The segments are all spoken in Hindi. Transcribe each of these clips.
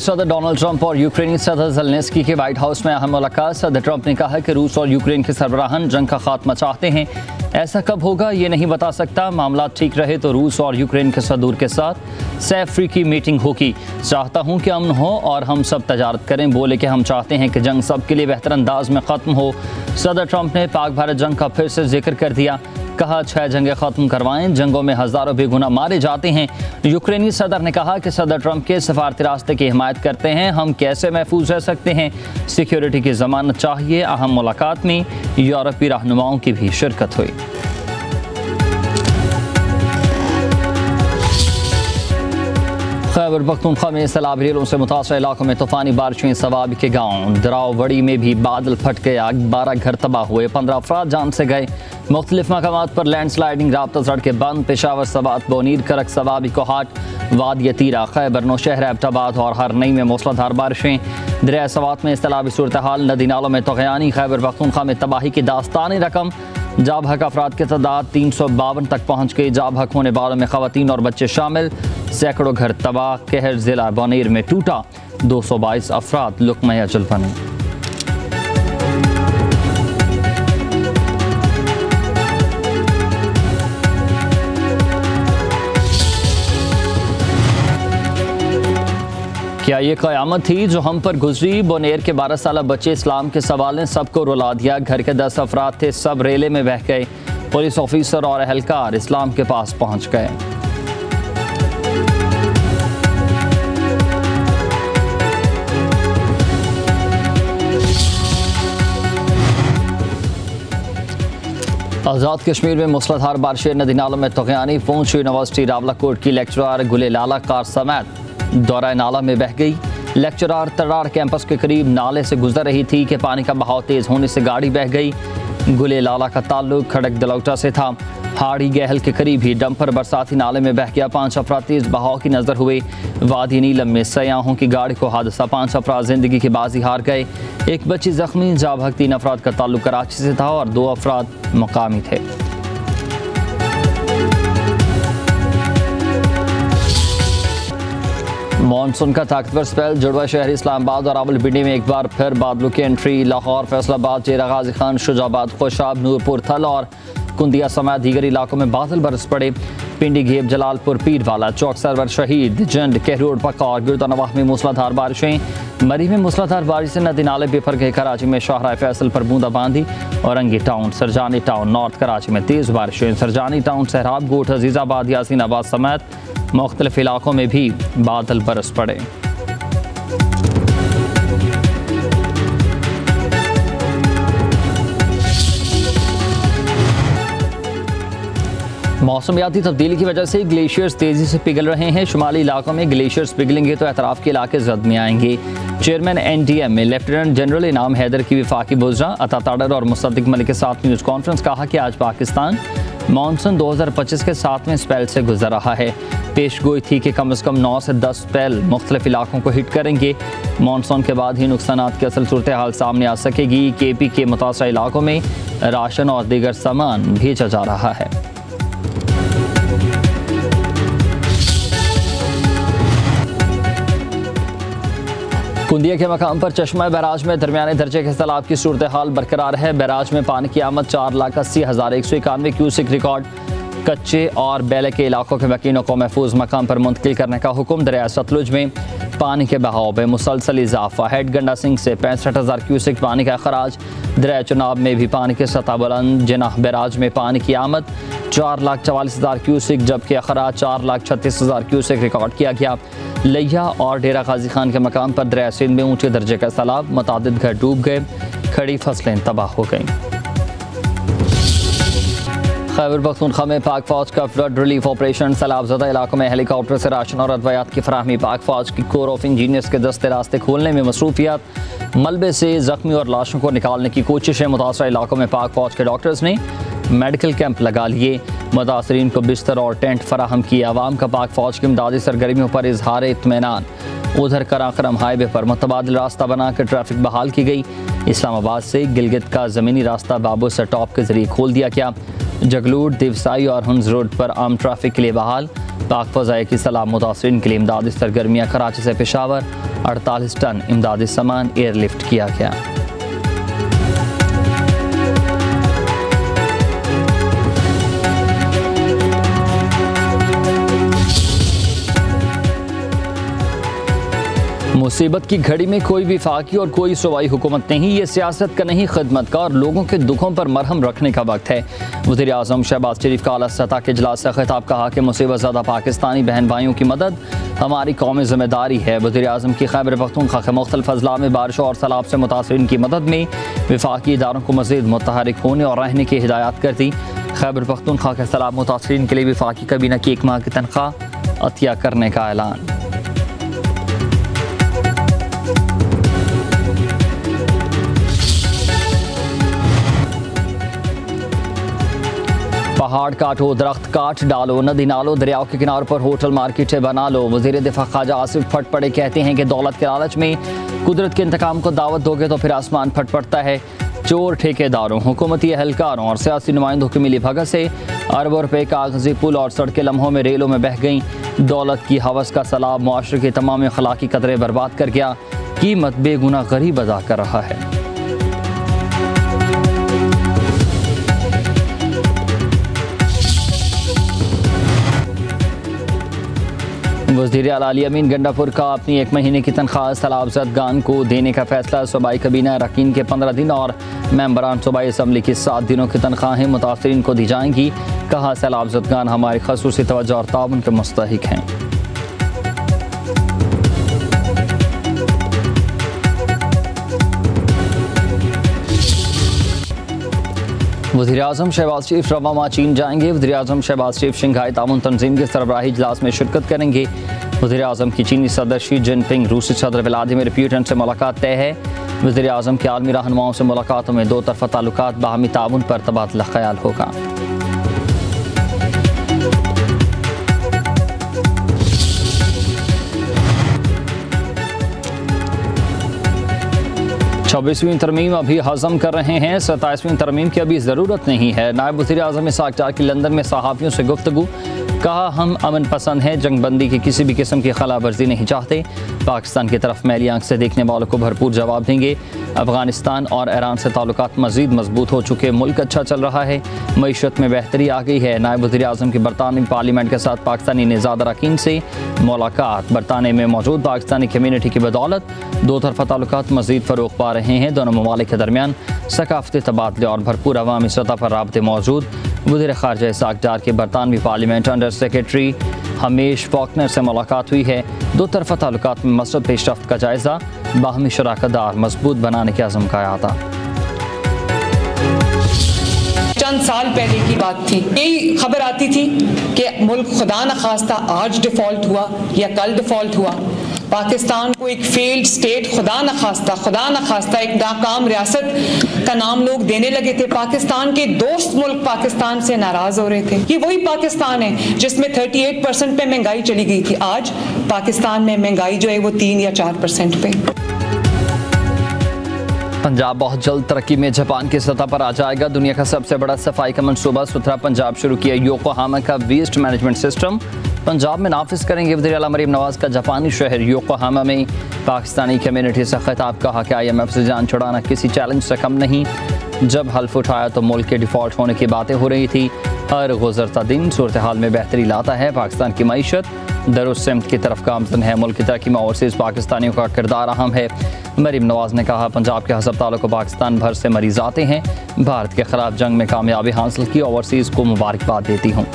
सदर डोनाल्ड ट्रंप और यूक्रेनी सदर ज़ेलेंस्की की व्हाइट हाउस में अहम मुलाकात। सदर ट्रंप ने कहा कि रूस और यूक्रेन के सरबराहान जंग का खात्मा चाहते हैं। ऐसा कब होगा ये नहीं बता सकता। मामला ठीक रहे तो रूस और यूक्रेन के सदूर के साथ सैफ फ्री की मीटिंग होगी। चाहता हूँ कि अमन हो और हम सब तजारत करें। बोले कि हम चाहते हैं कि जंग सब के लिए बेहतर अंदाज में ख़त्म हो। सदर ट्रंप ने पाक भारत जंग का फिर से जिक्र कर दिया। कहा 6 जंगें ख़त्म करवाएं, जंगों में हज़ारों बेगुनाह मारे जाते हैं। यूक्रेनी सदर ने कहा कि सदर ट्रंप के सफारती रास्ते की हिमायत करते हैं। हम कैसे महफूज रह सकते हैं, सिक्योरिटी की ज़मानत चाहिए। अहम मुलाकात में यूरोपीय रहनुमाओं की भी शिरकत हुई। खैबर पख्तूनख्वा में सैलाब रेलों से मुतासर इलाकों में तूफ़ानी बारिशें। सवाबी के गाँव दरावड़ी में भी बादल फट गया, 12 घर तबाह हुए, 15 अफराद जान से गए। मुख्तलिफ मकामात पर लैंड स्लाइडिंग, राब्ता सड़कें बंद। पेशावर, सवात, बोनीर, करक, सवाबी, कोहाट, वादी तीरा, खैबर, नौशहर, एबटाबाद और हरनई में मूसलाधार बारिशें। दरिया सवात में सैलाबी सूरत हाल, नदी नालों में तग़यानी। खैबर पख्तूनख्वा में तबाही की दास्तानी रकम। जाब हक अफराद की तादाद 352 तक पहुँच गई। जाब हक होने वालों में ख़वातीन और बच्चे शामिल। सैकड़ों घर तबाह। कहर ज़िला बोनीर में टूटा, 222 अफराद लुक़मा अजल बने। क्या ये क़यामत थी जो हम पर गुजरी। बोनेर के 12 साल बच्चे इस्लाम के सवाल ने सबको रुला दिया। घर के 10 अफराद थे, सब रेले में बह गए। पुलिस ऑफिसर और अहलकार इस्लाम के पास पहुंच गए। आज़ाद कश्मीर में मूसलाधार बारिशें, नदी नालों में तग़यानी। पूंछ यूनिवर्सिटी रावलाकोट की लेक्चरार गुले लाला कार समेत दौरा नाला में बह गई। लेक्चरार तरार कैंपस के करीब नाले से गुजर रही थी कि पानी का बहाव तेज़ होने से गाड़ी बह गई। गुले लाला का ताल्लुक खड़क दलौटा से था। हाड़ी गहल के करीब ही डंपर बरसाती नाले में बह गया। 5 अफराद तेज़ बहाव की नज़र हुए। वादी नीलम में सयाहों की गाड़ी को हादसा, 5 अफराद ज़िंदगी की बाजी हार गए। एक बच्ची ज़ख्मी। जाबहक 3 अफराद का ताल्लुक कराची से था और 2 अफराद मकामी थे। मानसून का ताकतवर स्पेल। जुड़वा शहर इस्लामाबाद और रावलपिंडी में एक बार फिर बादलों की एंट्री। लाहौर, फैसलाबाद, चेरा गाजी खान, शुजाबाद, खुशाब, नूरपुर, थल और कुंदिया समेत दीगर इलाकों में बादल बरस पड़े। पिंडी, घेब, जलालपुर, पीरवाला, चौक सरवर, शहीद, जंड, कहरोड, पक्का और गिरदानवाह में मूसलाधार बारिशें। मरी में मूसलाधार बारिश से नदी नाले बेफर गए। कराची में शाहराह फैसल पर बूंदाबांदी। Orangi town, Sarjani town, north Karachi में तेज़ बारिशें। सरजानी टाउन, सहराब, गोठ, अजीज़ाबाद, यासीनाबाद समेत मुख्तलिफ इलाकों में भी बादल बरस पड़े। मौसमियाती तब्दीली की वजह से ग्लेशियर्स तेज़ी से पिघल रहे हैं। शुमाली इलाकों में ग्लेशियर्स पिघलेंगे तो एतराफ़ के इलाके जद में आएंगे। चेयरमैन NDM में लेफ्टिनेंट जनरल इनाम हैदर की वफाकी बुज़रा अता ताडर और मुसद्दिक मलिक के साथ न्यूज़ कॉन्फ्रेंस। कहा कि आज पाकिस्तान मानसून 2025 के 7वें स्पेल से गुजर रहा है। पेश गोई थी कि कम से कम 9 से 10 स्पेल मुख्तलिफ इलाकों को हिट करेंगे। मानसून के बाद ही नुकसानात की असल सूरत हाल सामने आ सकेगी। KP के मुतासरा इलाकों में राशन और दीगर सामान भेजा जा रहा है। कुंदिया के मकाम पर चश्मा बैराज में दरमियाने दर्जे के सैलाब की सूरत हाल बरकरार है। बैराज में पानी की आमद 4,80,191 क्यूसिक रिकॉर्ड। कच्चे और बेले के इलाकों के मकीनों को महफूज मकाम पर मुंतकिल करने का हुक्म। दरिया सतलुज में पानी के बहाव में मुसलसल इजाफा। हेड गंडा सिंह से 65,000 क्यूसिक पानी का अखराज। दरिया चुनाब में भी पानी की सतह बुलंद। जिनाह बैराज में पानी की आमद 4,44,000 क्यूसिक जबकि अखराज 4,36,000 क्यूसिक रिकॉर्ड किया गया। लिया और डेरा गाजी खान के मकाम पर दरिया सिंध में ऊंचे दर्जे का सैलाब। मुतादिद घर डूब गए, खड़ी फसलें तबाह हो गईं। खैबर पख्तूनख्वा में पाक फौज का फ्लड रिलीफ ऑपरेशन। सैलाबज़दा इलाकों में हेलीकॉप्टर से राशन और अद्वियात की फराहमी। पाक फौज की कोर ऑफ इंजीनियर्स के दस्ते रास्ते खोलने में मसरूफियत। मलबे से जख्मी और लाशों को निकालने की कोशिशें। मुतासरा इलाकों में पाक फौज के डॉक्टर्स ने मेडिकल कैंप लगा लिए। मुतासरीन को बिस्तर और टेंट फराहम किए। आवाम का पाक फौज की इमदादी सरगर्मियों पर इजहार इत्मीनान। उधर कराकरम हाईवे पर मुतबादिल रास्ता बनाकर ट्रैफिक बहाल की गई। इस्लामाबाद से गिलगित का ज़मीनी रास्ता बाबू सटॉप के जरिए खोल दिया गया। जगलूट, दिवसाई और हंस रोड पर आम ट्रैफिक के लिए बहाल। पाक फ़ज़ाए की सलाह मुतासरीन के लिए इमदादी सरगर्मियाँ। कराची से पेशावर 48 टन इमदादी सामान एयरलिफ्ट किया गया। मुसीबत की घड़ी में कोई विफाकी और कोई सूबाई हुकूमत नहीं, ये सियासत का नहीं खिदमत का और लोगों के दुखों पर मरहम रखने का वक्त है। वज़ीर आज़म शहबाज शरीफ का आला सतह के इजलास से खिताब कहा कि मुसीबत ज़दा पाकिस्तानी बहन भाइयों की मदद हमारी कौमी ज़िम्मेदारी है। वज़ीर आज़म की खैबर पख्तूनख्वा के मुख्तलिफ अज़ला में बारिशों और सैलाब से मुतासरीन की मदद में विफाकी इदारों को मज़ीद मुतहरिक होने और रहने की हिदायत कर दी। खैबर पख्तूनख्वा के सैलाब मुतासरीन के लिए विफाकी काबीना की 1 माह की तनख्वाह अतिया करने का ऐलान। पहाड़ काटो, दरख्त काट डालो, नदी नालो दरियाओं के किनारों पर होटल मार्केटें बना लो। वज़ीर दिफा ख्वाजा आसिफ फट पड़े कहते हैं कि दौलत के लालच में कुदरत के इंतकाम को दावत दोगे तो फिर आसमान फट पड़ता है। चोर ठेकेदारों, हुकूमती एहलकारों और सियासी नुमाइंदों की मिली भगत से अरबों रुपए कागजी पुल और सड़कें लम्हों में रेलों में बह गईं। दौलत की हवस का सैलाब मुआशरे के तमाम अखलाकी कदरे बर्बाद कर गया। कीमत बेगुना गरीब अदा कर रहा है। वज़ीर आला अली अमीन गंडापुर का अपनी 1 महीने की तनख्वाह सैलाब ज़दगान को देने का फैसला। सूबाई काबीना अरकान के 15 दिन और मेंबरान सूबाई असम्बली की 7 दिनों की तनख्वाहें मुतासरीन को दी जाएंगी। कहा सैलाब ज़दगान हमारी ख़ुसूसी तवज्जो और ताउन के मुस्तहिक हैं। वज़ीर आज़म शहबाज शरीफ रवामा चीन जाएंगे। वज़ीर आज़म शहबाज शरीफ शंघाई ताउन तंजीम के सरबराही इजलास में शिरकत करेंगे। वज़ीर आज़म की चीनी सदर शी जिनपिंग, रूसी सदर व्लादिमीर पुतिन से मुलाकात तय है। वज़ीर आज़म के आलमी रहनुमाओं से मुलाकातों में 2 तरफ़ा ताल्लुकात बाहमी ताउन पर तबादला ख्याल होगा। छब्बीसवीं तरमीम अभी हज़म कर रहे हैं, 27वीं तरमीम की अभी ज़रूरत नहीं है। नायब वज़ीर आज़म इसाक डार की लंदन में सहाफ़ियों से गुफ्तगू। कहा हम अमन पसंद हैं, जंगबंदी की किसी भी किस्म की खिलाफ वर्जी नहीं चाहते। पाकिस्तान की तरफ मैली आंख से देखने वालों को भरपूर जवाब देंगे। अफ़गानिस्तान और ईरान से ताल्लुकात मज़ीद मजबूत हो चुके, मुल्क अच्छा चल रहा है, मईशत में बेहतरी आ गई है। नायब वज़ीर आज़म की बरतानवी पार्लियामेंट के साथ पाकिस्तानी निज़ाद अरकान से मुलाकात। बरतानिया में मौजूद पाकिस्तानी कम्यूनिटी की बदौलत 2 तरफ़ा ताल्लुकात मज़ीद फ़रोग़ पा रहे हैं। दोनों ममालिक के दरमियान सकाफ़ती तबादले और भरपूर अवामी सतह पर राब्ते मौजूद। वज़ीर ख़ारजा इसाक डार की बरतानवी parliament under secretary Hamish Falconer से मुलाकात हुई है। 2 तरफ़ा ताल्लुकात में मसरत पेशरफ्त का जायज़ा, बाहमी शराकतदार मजबूत बनाने के अज़म का अता। चंद साल पहले की बात थी, यही खबर आती थी कि मुल्क खुदा न खास्ता आज डिफ़ॉल्ट हुआ या कल डिफ़ॉल्ट हुआ, पाकिस्तान को एक फेल्ड स्टेट खुदा न खास्ता एक नाकाम रियासत का नाम लोग देने लगे थे। पाकिस्तान के दोस्त मुल्क पाकिस्तान से नाराज हो रहे थे। ये वही पाकिस्तान है जिसमें 38% पे महंगाई चली गई थी। आज पाकिस्तान में महंगाई जो है वो 3 या 4% पे। पंजाब बहुत जल्द तरक्की में जापान की सतह पर आ जाएगा। दुनिया का सबसे बड़ा सफाई का मनसूबा सुथरा पंजाब शुरू किया। योकोहामा का वेस्ट मैनेजमेंट सिस्टम पंजाब में नाफिज करेंगे। वज़ीर आला मरीम नवाज का जापानी शहर योकोहामा में पाकिस्तानी कम्यूनिटी से खिताब। कहा कि IMF से जान छुड़ाना किसी चैलेंज से कम नहीं। जब हल्फ उठाया तो मुल्क के डिफ़ॉल्ट होने की बातें हो रही थी। हर गुज़रता दिन सूरत हाल में बेहतरी लाता है। पाकिस्तान की मईशत दरुस्सिमत की तरफ गामज़न है। मुल्क की तरक्की में ओवरसीज़ पाकिस्तानियों का किरदार अहम है। मरीम नवाज ने कहा पंजाब के हस्पतालों को पाकिस्तान भर से मरीज आते हैं। भारत के खिलाफ जंग में कामयाबी हासिल की, ओवरसीज़ को मुबारकबाद देती हूँ।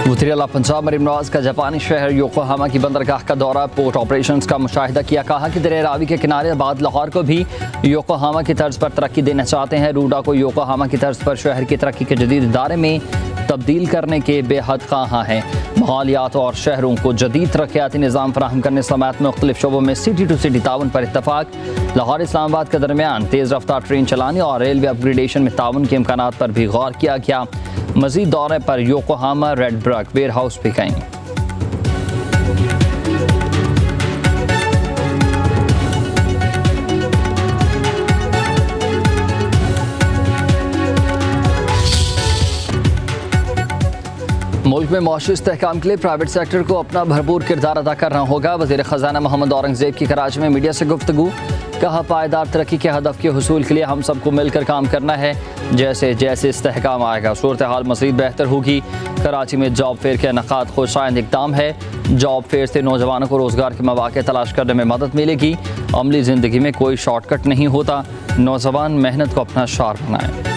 वज़ीर आला पंजाब मरीम नवाज का जापानी शहर योकोहामा की बंदरगाह का दौरा, पोर्ट ऑपरेशंस का मुशाहिदा किया। कहा कि दरिया रावी के किनारे बाद लाहौर को भी योकोहामा की तर्ज पर तरक्की देना चाहते हैं। रूडा को योकोहामा की तर्ज पर शहर की तरक्की के जदीद इदारे में तब्दील करने के बेहद ख़्वाहां हैं। माहौलियात और शहरों को जदीद तरक्याती निज़ाम फराहम करने समेत मुख्तलिफ शोबों में सिटी टू सिटी ताउन पर इत्तफाक। लाहौर इस्लामाबाद के दरमियान तेज़ रफ्तार ट्रेन चलाने और रेलवे अपग्रेडेशन में ताउन के इम्कानात पर भी गौर किया गया। मज़ीद दौरे पर योकोहामा रेडब्रग वेयर हाउस भी गए। मुल्क में मौशू इस्तेहकाम के लिए प्राइवेट सेक्टर को अपना भरपूर किरदार अदा करना होगा। वज़ीर ख़ज़ाना मोहम्मद औरंगज़ेब की कराची में मीडिया से गुफ्तगू, कहा पायदार तरक्की के हदफ के हुसूल के लिए हम सबको मिलकर काम करना है। जैसे जैसे इस्तेहकाम आएगा सूरत हाल मज़ीद बेहतर होगी। कराची में जॉब फेयर के इनेकाद खुशाइंद इक़दाम है। जॉब फेयर से नौजवानों को रोज़गार के मौक़े तलाश करने में मदद मिलेगी। अमली ज़िंदगी में कोई शॉर्टकट नहीं होता, नौजवान मेहनत को अपना शार बनाएं।